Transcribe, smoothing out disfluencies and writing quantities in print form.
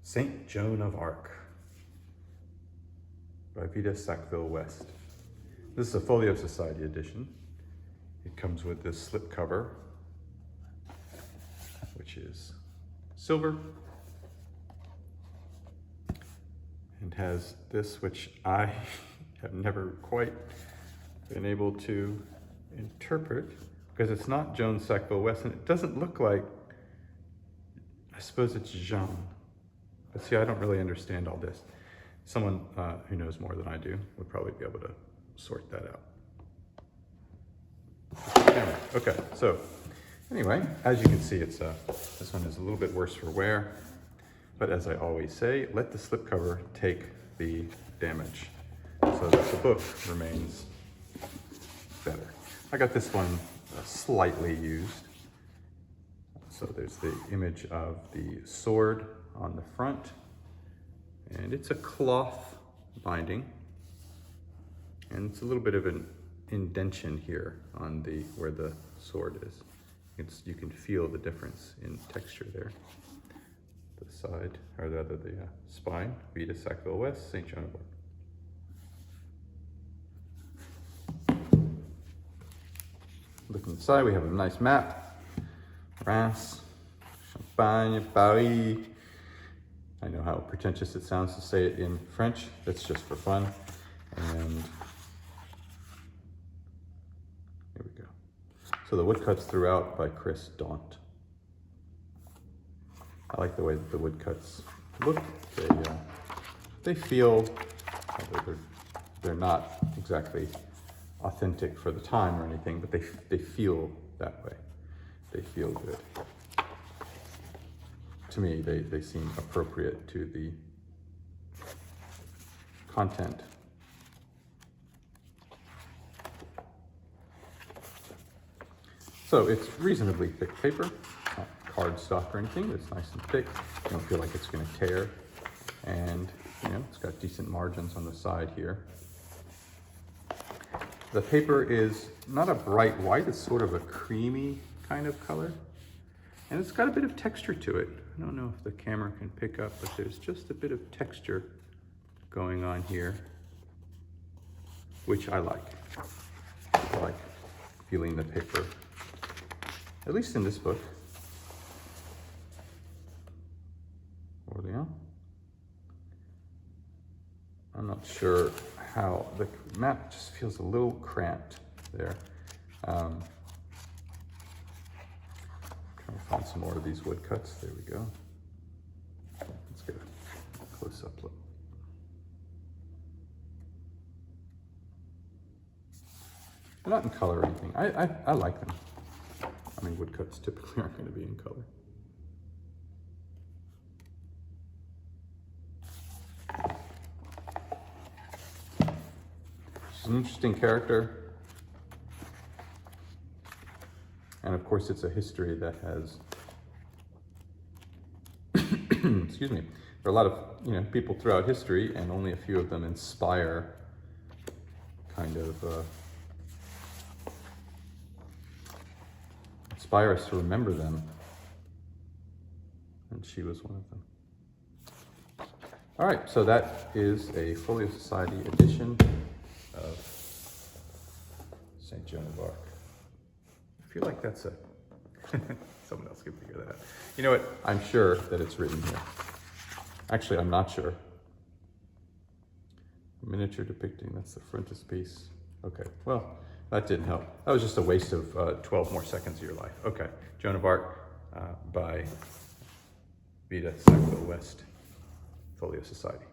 Saint Joan of Arc by Vita, Sackville-West. This is a Folio Society edition. It comes with this slipcover, which is silver, and has this, which I have never quite been able to interpret, because it's not Joan Sackville-West, and it doesn't look like, I suppose it's Jeanne. But see, I don't really understand all this. Someone who knows more than I do would probably be able to sort that out. Okay, so anyway, as you can see, it's this one is a little bit worse for wear, but as I always say, let the slipcover take the damage so that the book remains better. I got this one slightly used. So there's the image of the sword on the front, and it's a cloth binding, and it's a little bit of an indentation here on the where the sword is. You can feel the difference in texture there. The side, or rather the spine, Vita, Sackville-West, St. Joan of Arc. Looking inside, we have a nice map. France, Champagne, Paris. I know how pretentious it sounds to say it in French. That's just for fun. And here we go. So the woodcuts throughout by Chris Daunt. I like the way that the woodcuts look. They feel, they're not exactly authentic for the time or anything, but they feel that way. They feel good. To me, they seem appropriate to the content. So it's reasonably thick paper. It's not cardstock or anything, but it's nice and thick. You don't feel like it's going to tear. And, it's got decent margins on the side here. The paper is not a bright white, it's sort of a creamy kind of color. And it's got a bit of texture to it. I don't know if the camera can pick up, but there's just a bit of texture going on here, which I like. I like feeling the paper, at least in this book. Folio. I'm not sure how, the map just feels a little cramped there. Trying to find some more of these woodcuts. There we go. Let's get a close-up look. They're not in color or anything. I like them. I mean, woodcuts typically aren't going to be in color. She's an interesting character. And of course, it's a history that has, excuse me, there are a lot of people throughout history, and only a few of them inspire inspire us to remember them. And she was one of them. All right, so that is a Folio Society edition of St. Joan of Arc. I feel like that's someone else can figure that out. You know what? I'm sure that it's written here. Actually, I'm not sure. Miniature depicting, that's the frontispiece. Okay, well, that didn't help. That was just a waste of 12 more seconds of your life. Okay, Joan of Arc by Vita, Sackville-West, Folio Society.